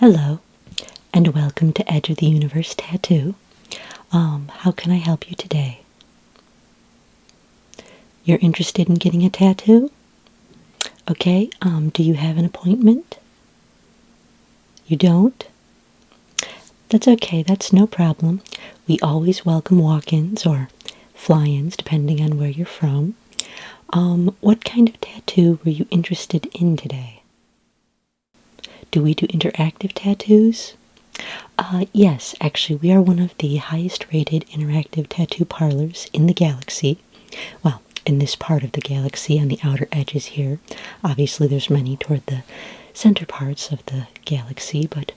Hello, and welcome to Edge of the Universe Tattoo. How can I help you today? You're interested in getting a tattoo? Okay, do you have an appointment? You don't? That's okay, that's no problem. We always welcome walk-ins or fly-ins, depending on where you're from. What kind of tattoo were you interested in today? Do we do interactive tattoos? Yes, actually, we are one of the highest rated interactive tattoo parlors in the galaxy. Well, in this part of the galaxy, on the outer edges here. Obviously, there's many toward the center parts of the galaxy, but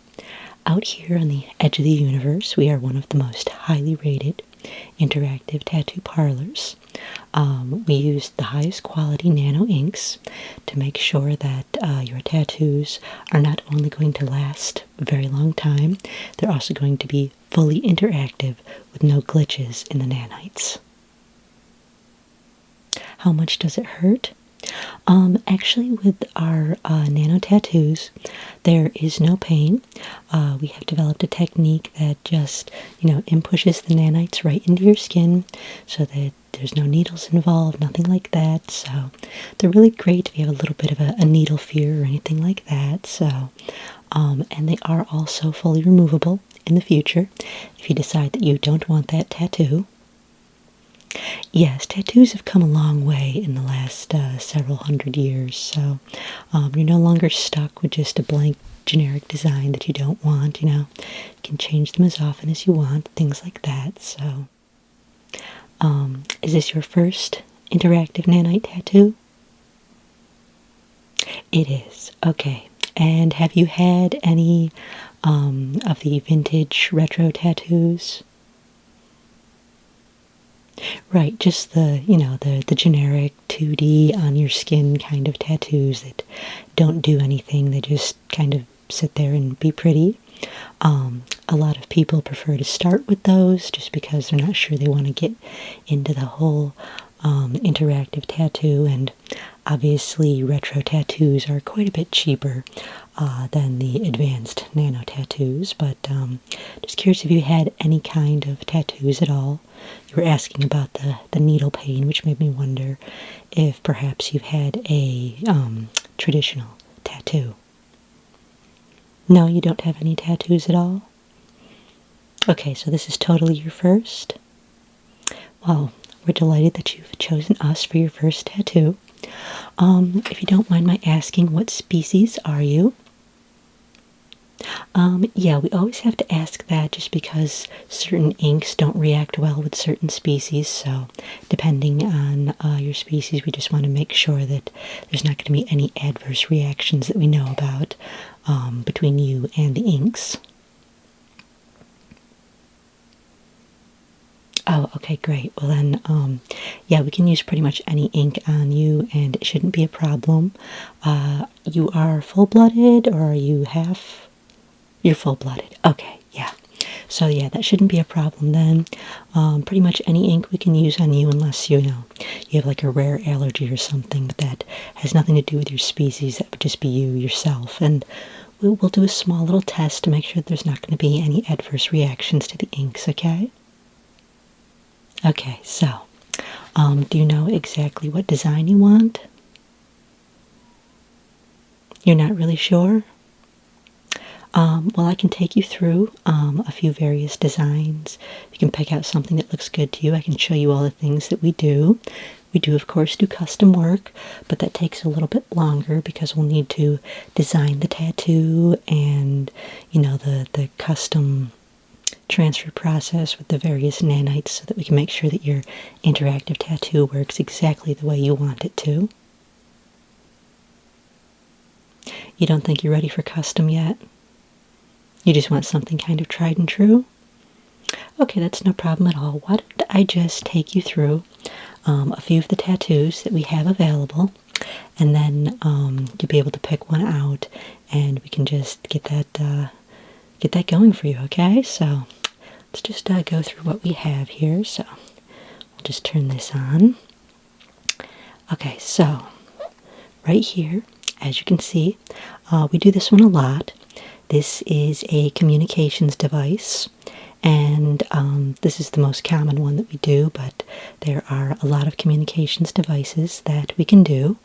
out here on the edge of the universe, we are one of the most highly rated interactive tattoo parlors. We use the highest quality nano inks to make sure that your tattoos are not only going to last a very long time, they're also going to be fully interactive with no glitches in the nanites. How much does it hurt? Actually, with our nano tattoos, there is no pain. We have developed a technique that just, inpushes the nanites right into your skin so that there's no needles involved, nothing like that. So they're really great if you have a little bit of a needle fear or anything like that. So, and they are also fully removable in the future if you decide that you don't want that tattoo. Yes, tattoos have come a long way in the last several hundred years, so you're no longer stuck with just a blank generic design that you don't want, You can change them as often as you want, things like that, so. Is this your first interactive nanite tattoo? It is, okay. And have you had any of the vintage retro tattoos? Right, just the generic 2D on your skin kind of tattoos that don't do anything. They just kind of sit there and be pretty. A lot of people prefer to start with those just because they're not sure they want to get into the whole interactive tattoo, and obviously retro tattoos are quite a bit cheaper than the advanced nano tattoos, but just curious if you had any kind of tattoos at all. You were asking about the needle pain, which made me wonder if perhaps you've had a traditional tattoo. No, you don't have any tattoos at all? Okay, so this is totally your first? Well, we're delighted that you've chosen us for your first tattoo. If you don't mind my asking, what species are you? Yeah, we always have to ask that just because certain inks don't react well with certain species, so depending on your species, we just want to make sure that there's not going to be any adverse reactions that we know about between you and the inks. Oh, okay, great. Well then, yeah, we can use pretty much any ink on you, and it shouldn't be a problem. You are full-blooded, or are you half? You're full-blooded. Okay, yeah. So yeah, that shouldn't be a problem then. Pretty much any ink we can use on you, unless you have like a rare allergy or something, but that has nothing to do with your species. That would just be you yourself, and we'll do a small little test to make sure that there's not going to be any adverse reactions to the inks. Okay. Okay, so, do you know exactly what design you want? You're not really sure? Well, I can take you through a few various designs. You can pick out something that looks good to you. I can show you all the things that we do. We do, of course, do custom work, but that takes a little bit longer because we'll need to design the tattoo and, the custom transfer process with the various nanites so that we can make sure that your interactive tattoo works exactly the way you want it to. You don't think you're ready for custom yet? You just want something kind of tried and true? Okay, that's no problem at all. Why don't I just take you through a few of the tattoos that we have available, and then you'll be able to pick one out, and we can just get that going for you, okay? So let's just go through what we have here. So we'll just turn this on. Okay, so right here, as you can see, we do this one a lot. this is a communications device, and this is the most common one that we do, but there are a lot of communications devices that we can do,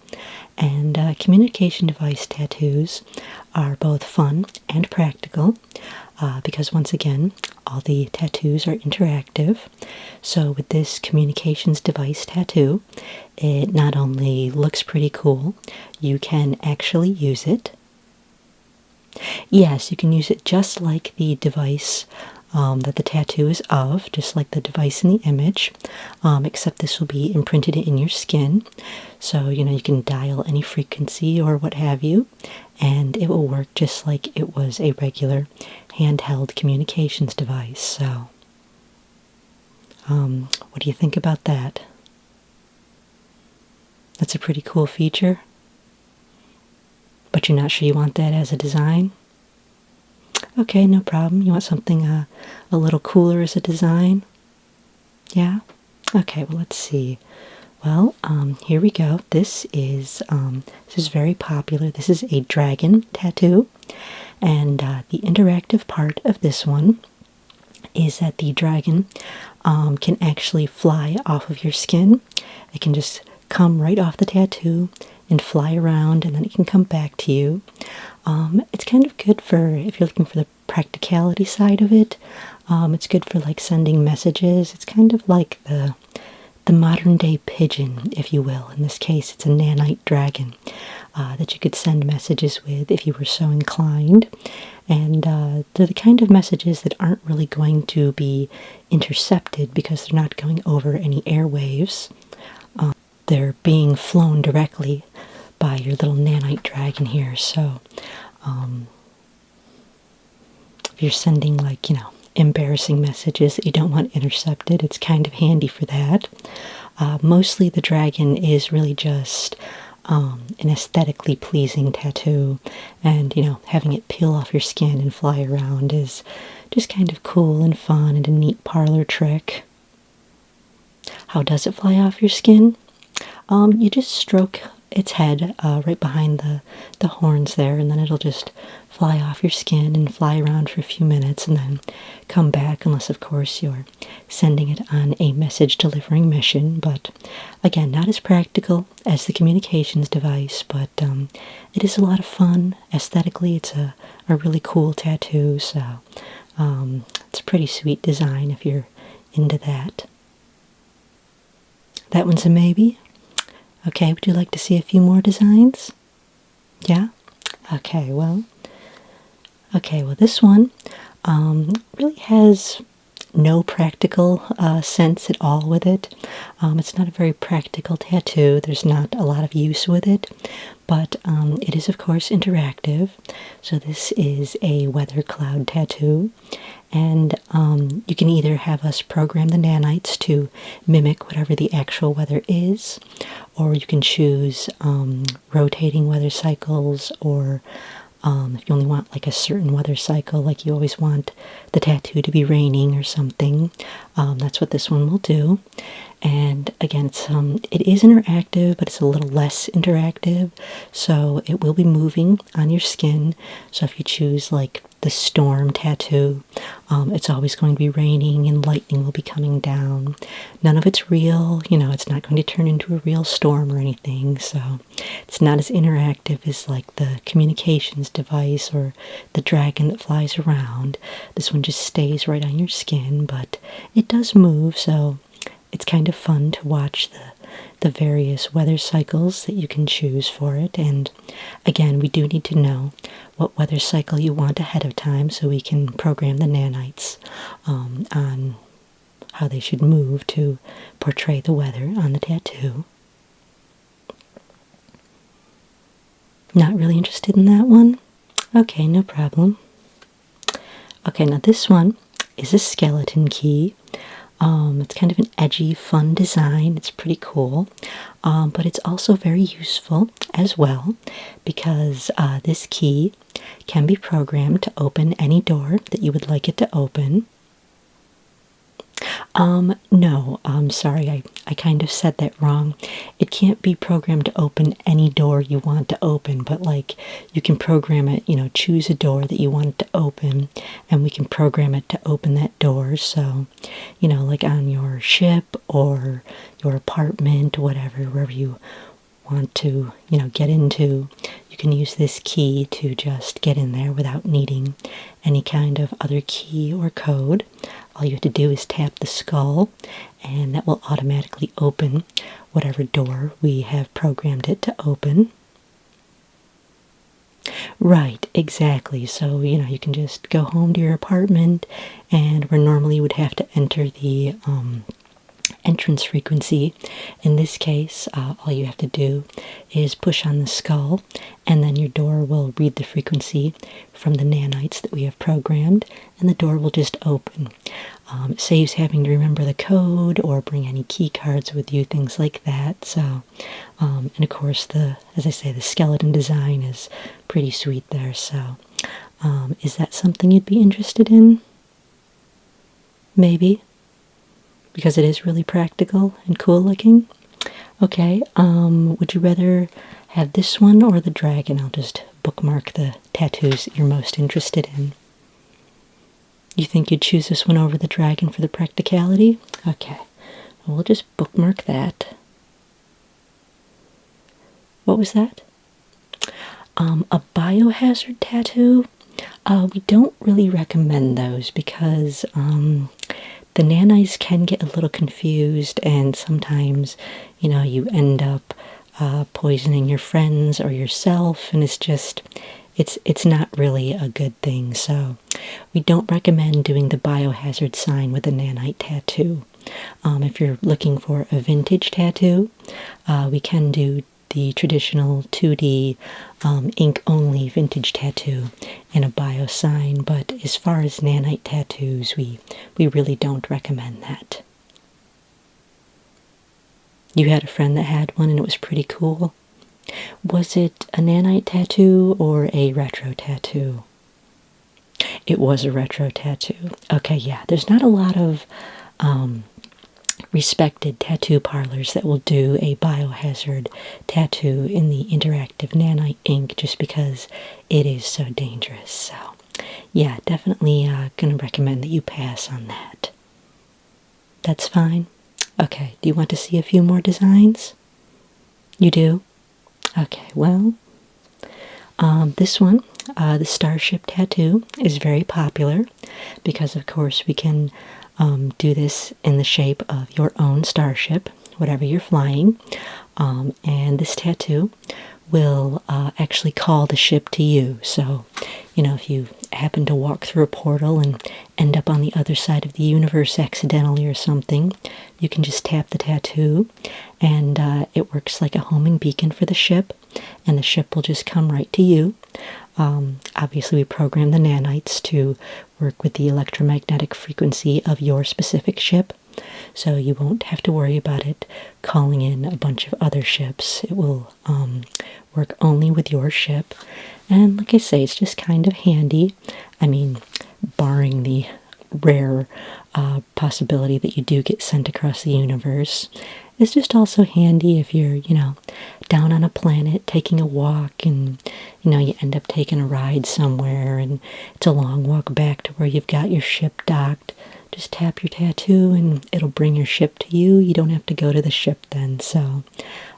and communication device tattoos are both fun and practical, because once again, all the tattoos are interactive. So with this communications device tattoo, it not only looks pretty cool, you can actually use it. Yes, you can use it just like the device that the tattoo is of, just like the device in the image, except this will be imprinted in your skin. So, you can dial any frequency or what have you, and it will work just like it was a regular handheld communications device. So, what do you think about that? That's a pretty cool feature. But you're not sure you want that as a design? Okay, no problem. You want something a little cooler as a design? Yeah? Okay, well, let's see. Well, here we go. This is very popular. This is a dragon tattoo, and the interactive part of this one is that the dragon can actually fly off of your skin. It can just come right off the tattoo and fly around, and then it can come back to you. It's kind of good for, if you're looking for the practicality side of it, it's good for like sending messages. It's kind of like the modern day pigeon, if you will. In this case, it's a nanite dragon that you could send messages with if you were so inclined. And they're the kind of messages that aren't really going to be intercepted because they're not going over any airwaves. They're being flown directly by your little nanite dragon here. So if you're sending like, embarrassing messages that you don't want intercepted, it's kind of handy for that. Mostly the dragon is really just an aesthetically pleasing tattoo, and having it peel off your skin and fly around is just kind of cool and fun and a neat parlor trick. How does it fly off your skin? You just stroke its head right behind the horns there, and then it'll just fly off your skin and fly around for a few minutes and then come back, unless of course you're sending it on a message delivering mission. But again, not as practical as the communications device, but it is a lot of fun. Aesthetically, it's a really cool tattoo, so it's a pretty sweet design if you're into that. That one's a maybe. Okay, would you like to see a few more designs? Yeah? Okay, well, this one really has no practical sense at all with it. It's not a very practical tattoo. There's not a lot of use with it, but it is, of course, interactive. So this is a weather cloud tattoo, and you can either have us program the nanites to mimic whatever the actual weather is, or you can choose rotating weather cycles, or if you only want like a certain weather cycle, like you always want the tattoo to be raining or something, that's what this one will do. And again, it is interactive, but it's a little less interactive, so it will be moving on your skin. So if you choose like the storm tattoo, it's always going to be raining and lightning will be coming down. None of it's real, it's not going to turn into a real storm or anything, so it's not as interactive as like the communications device or the dragon that flies around. This one just stays right on your skin, but it does move, so it's kind of fun to watch the various weather cycles that you can choose for it. And again, we do need to know what weather cycle you want ahead of time so we can program the nanites on how they should move to portray the weather on the tattoo. Not really interested in that one? Okay, no problem. Okay, now this one is a skeleton key. It's kind of an edgy, fun design. It's pretty cool, but it's also very useful as well because this key can be programmed to open any door that you would like it to open. No, I'm sorry, I kind of said that wrong. It can't be programmed to open any door you want to open, but like you can program it, choose a door that you want it to open, and we can program it to open that door. So, like on your ship or your apartment, whatever, wherever you want to, get into, you can use this key to just get in there without needing any kind of other key or code. All you have to do is tap the skull, and that will automatically open whatever door we have programmed it to open. Right, exactly. So, you can just go home to your apartment, and where normally you would have to enter the entrance frequency. In this case, all you have to do is push on the skull, and then your door will read the frequency from the nanites that we have programmed, and the door will just open. It saves having to remember the code or bring any key cards with you, things like that. So, and of course, as I say, the skeleton design is pretty sweet there. So, is that something you'd be interested in? Maybe? Because it is really practical and cool looking. Okay, would you rather have this one or the dragon? I'll just bookmark the tattoos that you're most interested in. You think you'd choose this one over the dragon for the practicality? Okay, well, we'll just bookmark that. What was that? A biohazard tattoo? We don't really recommend those because the nanites can get a little confused, and sometimes, you end up poisoning your friends or yourself, and it's not really a good thing. So we don't recommend doing the biohazard sign with a nanite tattoo. If you're looking for a vintage tattoo, we can do the traditional 2D ink-only vintage tattoo in a bio sign, but as far as nanite tattoos, we really don't recommend that. You had a friend that had one and it was pretty cool. Was it a nanite tattoo or a retro tattoo? It was a retro tattoo. Okay, yeah, there's not a lot of respected tattoo parlors that will do a biohazard tattoo in the interactive nanite ink just because it is so dangerous. So, yeah, definitely going to recommend that you pass on that. That's fine. Okay, do you want to see a few more designs? You do? Okay, well, this one, the Starship tattoo, is very popular because, of course, we can do this in the shape of your own starship, whatever you're flying, and this tattoo will actually call the ship to you. So, if you happen to walk through a portal and end up on the other side of the universe accidentally or something, you can just tap the tattoo, and it works like a homing beacon for the ship, and the ship will just come right to you. Obviously, we program the nanites to work with the electromagnetic frequency of your specific ship, so you won't have to worry about it calling in a bunch of other ships. It will work only with your ship, and like I say, it's just kind of handy. I mean, barring the rare possibility that you do get sent across the universe, it's just also handy if you're, down on a planet taking a walk and, you end up taking a ride somewhere and it's a long walk back to where you've got your ship docked. Just tap your tattoo and it'll bring your ship to you. You don't have to go to the ship then. So,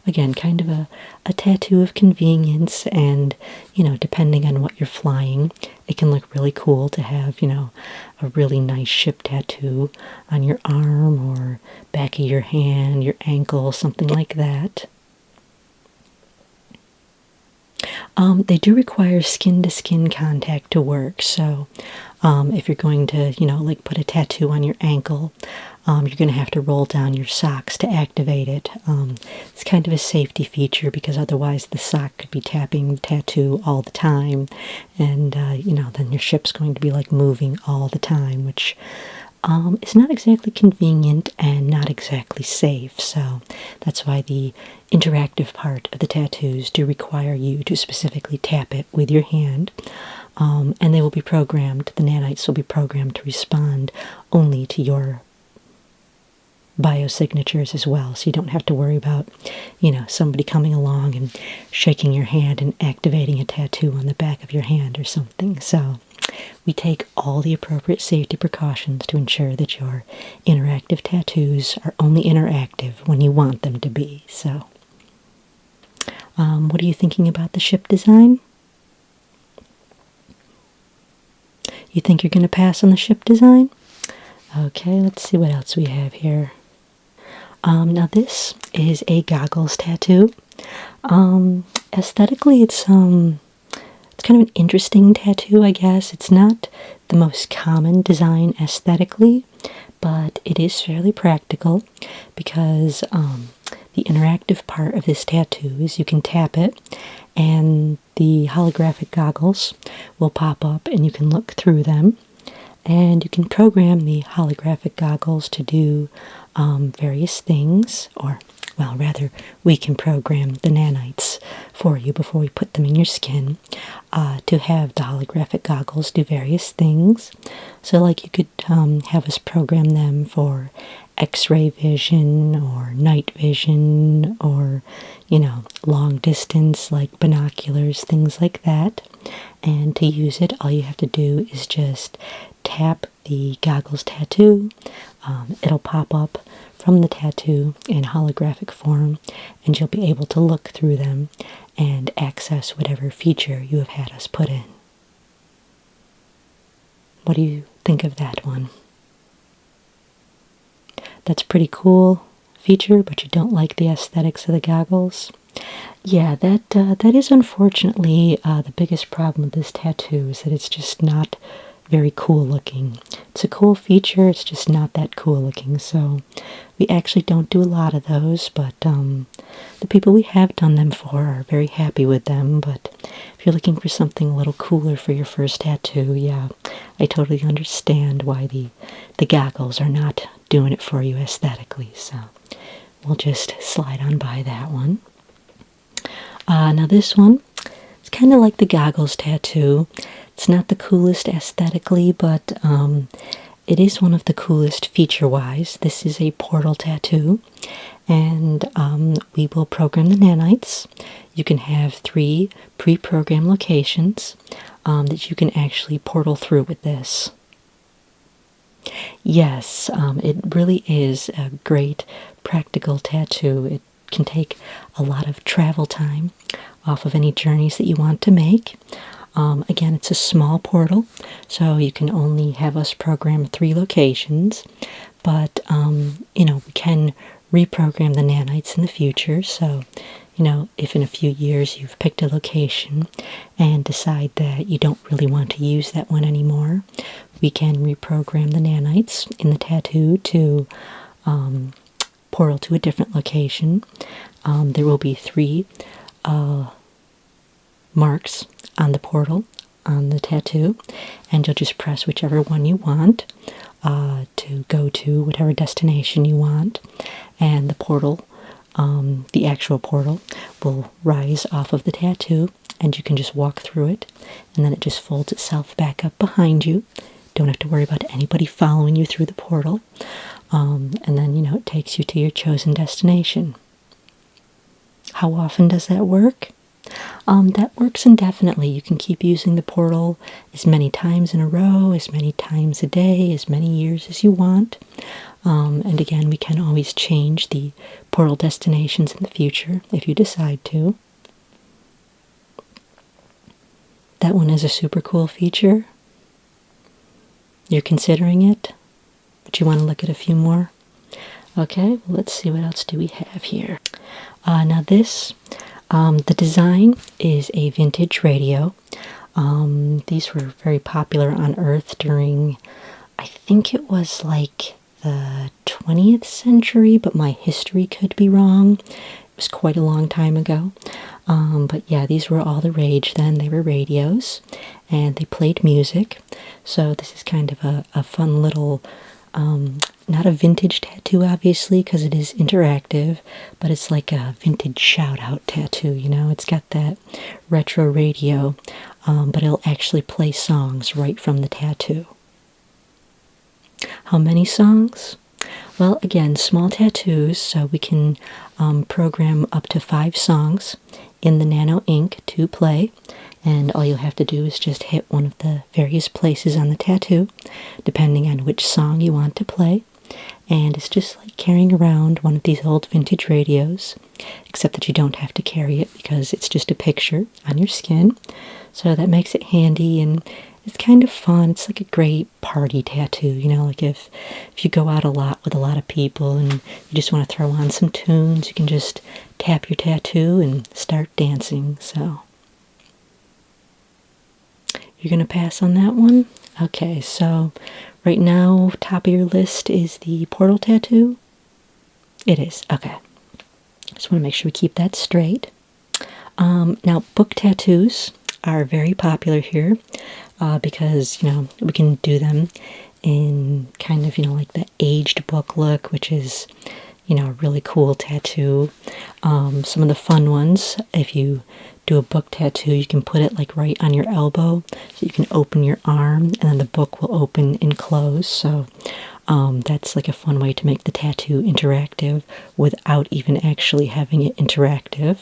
again, kind of a tattoo of convenience, and, depending on what you're flying, it can look really cool to have, a really nice ship tattoo on your arm or back of your hand, your ankle, something like that. They do require skin-to-skin contact to work, so if you're going to, like put a tattoo on your ankle, you're going to have to roll down your socks to activate it. It's kind of a safety feature because otherwise the sock could be tapping the tattoo all the time, and, then your ship's going to be like moving all the time, which is not exactly convenient and not exactly safe. So that's why the interactive part of the tattoos do require you to specifically tap it with your hand. And they will be programmed, the nanites will be programmed to respond only to your biosignatures as well, so you don't have to worry about, somebody coming along and shaking your hand and activating a tattoo on the back of your hand or something. So we take all the appropriate safety precautions to ensure that your interactive tattoos are only interactive when you want them to be. So, what are you thinking about the ship design? You think you're going to pass on the ship design? Okay, let's see what else we have here. Now this is a goggles tattoo. Aesthetically, it's kind of an interesting tattoo, I guess. It's not the most common design aesthetically, but it is fairly practical because the interactive part of this tattoo is you can tap it and the holographic goggles will pop up and you can look through them. And you can program the holographic goggles to do various things, or, well, rather, we can program the nanites for you before we put them in your skin to have the holographic goggles do various things. So, like, you could have us program them for X-ray vision or night vision or, long distance, like binoculars, things like that. And to use it, all you have to do is just tap the goggles tattoo. It'll pop up from the tattoo in holographic form, and you'll be able to look through them and access whatever feature you have had us put in. What do you think of that one? That's a pretty cool feature, but you don't like the aesthetics of the goggles? Yeah, that is unfortunately the biggest problem with this tattoo, is that it's just not very cool looking. It's a cool feature, it's just not that cool looking. So we actually don't do a lot of those, but the people we have done them for are very happy with them. But if you're looking for something a little cooler for your first tattoo, yeah, I totally understand why the goggles are not doing it for you aesthetically. So we'll just slide on by that one. Now this one, it's kind of like the goggles tattoo. It's not the coolest aesthetically, but it is one of the coolest feature-wise. This is a portal tattoo, and we will program the nanites. You can have 3 pre-programmed locations that you can actually portal through with this. Yes, it really is a great practical tattoo. It can take a lot of travel time off of any journeys that you want to make. Again, it's a small portal, so you can only have us program 3 locations, but, we can reprogram the nanites in the future. So, if in a few years you've picked a location and decide that you don't really want to use that one anymore, we can reprogram the nanites in the tattoo to portal to a different location. There will be 3 marks on the portal on the tattoo, and you'll just press whichever one you want to go to whatever destination you want, and the portal, the actual portal, will rise off of the tattoo, and you can just walk through it, and then it just folds itself back up behind you. Don't have to worry about anybody following you through the portal, and then, it takes you to your chosen destination. How often does that work? That works indefinitely. You can keep using the portal as many times in a row, as many times a day, as many years as you want. And again, we can always change the portal destinations in the future if you decide to. That one is a super cool feature. You're considering it, but you want to look at a few more? Okay, well, let's see, what else do we have here? Now this, the design is a vintage radio. These were very popular on Earth during, I think it was like the 20th century, but my history could be wrong. It was quite a long time ago. But yeah, these were all the rage then. They were radios, and they played music. So this is kind of a fun little, not a vintage tattoo, obviously, because it is interactive, but it's like a vintage shout-out tattoo, It's got that retro radio, but it'll actually play songs right from the tattoo. How many songs? Well, again, small tattoos, so we can program up to 5 songs in the Nano ink to play, and all you'll have to do is just hit one of the various places on the tattoo, depending on which song you want to play, and it's just like carrying around one of these old vintage radios, except that you don't have to carry it because it's just a picture on your skin, so that makes it handy, and it's kind of fun. It's like a great party tattoo, you know, like if you go out a lot with a lot of people and you just want to throw on some tunes, you can just tap your tattoo and start dancing. So you're going to pass on that one? Okay, so right now, top of your list is the portal tattoo? It is, okay. Just want to make sure we keep that straight. Now, book tattoos are very popular here because, you know, we can do them in kind of, you know, like the aged book look, which is, you know, a really cool tattoo. Some of the fun ones, if you do a book tattoo, you can put it like right on your elbow, so you can open your arm, and then the book will open and close. So that's like a fun way to make the tattoo interactive without even actually having it interactive.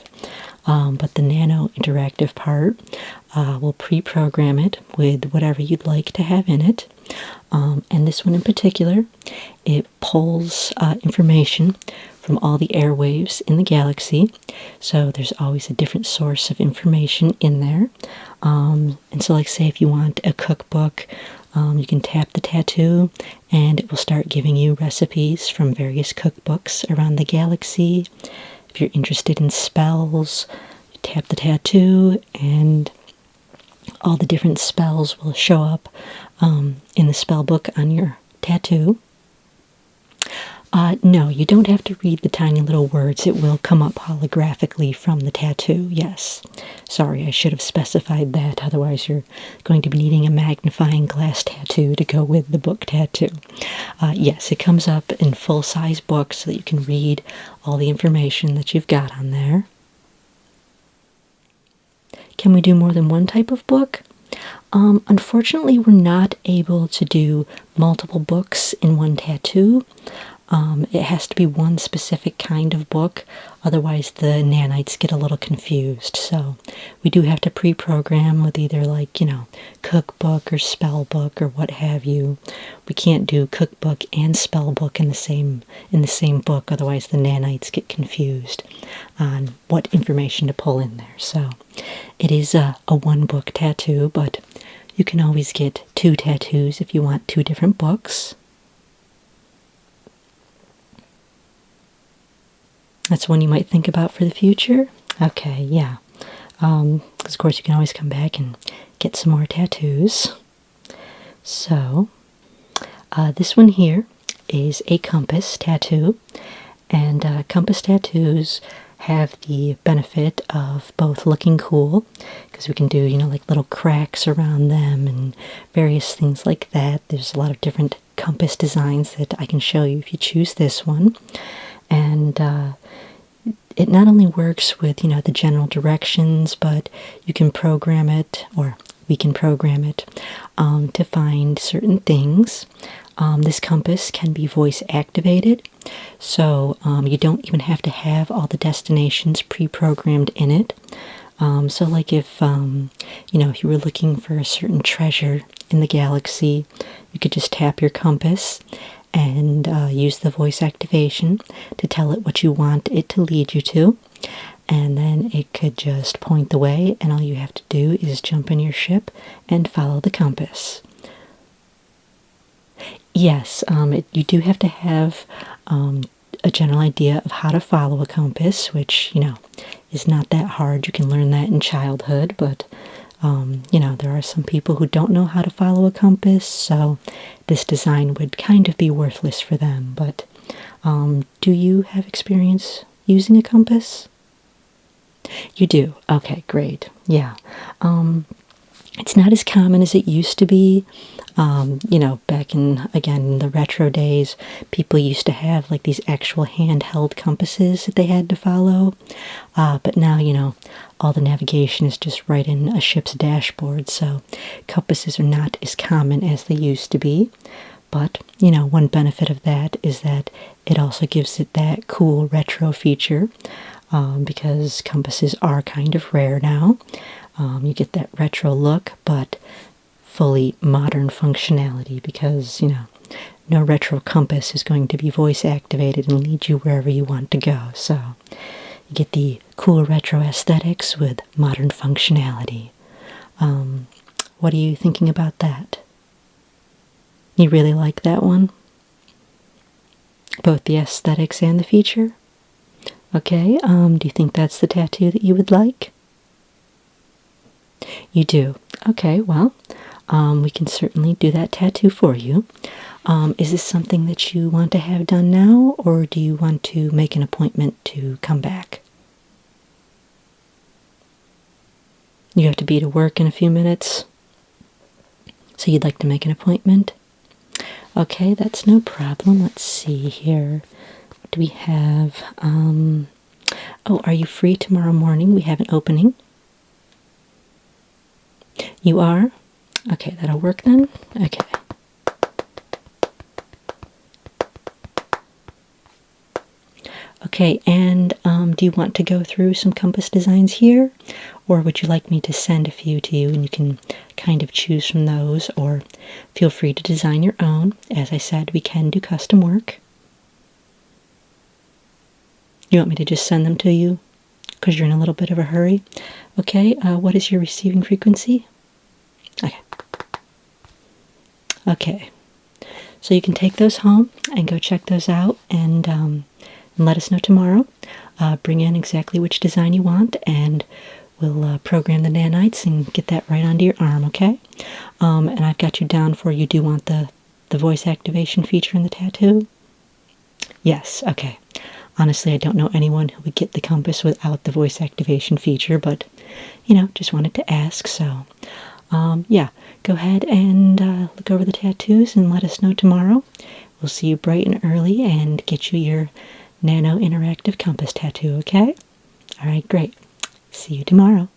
But the Nano interactive part will pre-program it with whatever you'd like to have in it. And this one in particular, it pulls information from all the airwaves in the galaxy. So there's always a different source of information in there. And so like say if you want a cookbook, you can tap the tattoo and it will start giving you recipes from various cookbooks around the galaxy. If you're interested in spells, you tap the tattoo and all the different spells will show up in the spell book on your tattoo. No, you don't have to read the tiny little words. It will come up holographically from the tattoo, yes. Sorry, I should have specified that. Otherwise, you're going to be needing a magnifying glass tattoo to go with the book tattoo. Yes, it comes up in full-size books so that you can read all the information that you've got on there. Can we do more than one type of book? Unfortunately, we're not able to do multiple books in one tattoo. It has to be one specific kind of book, otherwise the nanites get a little confused. So we do have to pre-program with either like, you know, cookbook or spell book or what have you. We can't do cookbook and spell book in the same book, otherwise the nanites get confused on what information to pull in there. So it is a one book tattoo, but you can always get 2 tattoos if you want 2 different books. That's one you might think about for the future? Okay, yeah. Because of course you can always come back and get some more tattoos. So, this one here is a compass tattoo. And compass tattoos have the benefit of both looking cool, because we can do, you know, like little cracks around them and various things like that. There's a lot of different compass designs that I can show you if you choose this one. And it not only works with, you know, the general directions, but you can program it, or we can program it, to find certain things. This compass can be voice activated, so you don't even have to have all the destinations pre-programmed in it. So like if, you know, if you were looking for a certain treasure in the galaxy, you could just tap your compass and use the voice activation to tell it what you want it to lead you to. And then it could just point the way, and all you have to do is jump in your ship and follow the compass. Yes, you do have to have a general idea of how to follow a compass, which, you know, is not that hard. You can learn that in childhood, but you know, there are some people who don't know how to follow a compass, so this design would kind of be worthless for them. But do you have experience using a compass? You do? Okay, great. Yeah. It's not as common as it used to be. You know, back in, again, the retro days, people used to have like these actual handheld compasses that they had to follow. But now, you know, all the navigation is just right in a ship's dashboard, so compasses are not as common as they used to be. But, you know, one benefit of that is that it also gives it that cool retro feature, because compasses are kind of rare now. You get that retro look, but fully modern functionality, because, you know, no retro compass is going to be voice activated and lead you wherever you want to go. So you get the cool retro aesthetics with modern functionality. What are you thinking about that? You really like that one? Both the aesthetics and the feature? Okay, do you think that's the tattoo that you would like? You do? Okay, well, we can certainly do that tattoo for you. Is this something that you want to have done now, or do you want to make an appointment to come back? You have to be to work in a few minutes, so you'd like to make an appointment? Okay, that's no problem. Let's see here. What do we have? Oh, are you free tomorrow morning? We have an opening. You are? Okay, that'll work then. Okay. Okay, and do you want to go through some compass designs here? Or would you like me to send a few to you and you can kind of choose from those, or feel free to design your own. As I said, we can do custom work. You want me to just send them to you because you're in a little bit of a hurry? Okay, what is your receiving frequency? Okay. Okay. So you can take those home and go check those out, and let us know tomorrow. Bring in exactly which design you want, and we'll program the nanites and get that right onto your arm, okay? And I've got you down for, you do want the voice activation feature in the tattoo? Yes, okay. Honestly, I don't know anyone who would get the compass without the voice activation feature, but, you know, just wanted to ask, so... yeah, go ahead and look over the tattoos and let us know tomorrow. We'll see you bright and early and get you your Nano interactive compass tattoo, okay? Alright, great. See you tomorrow.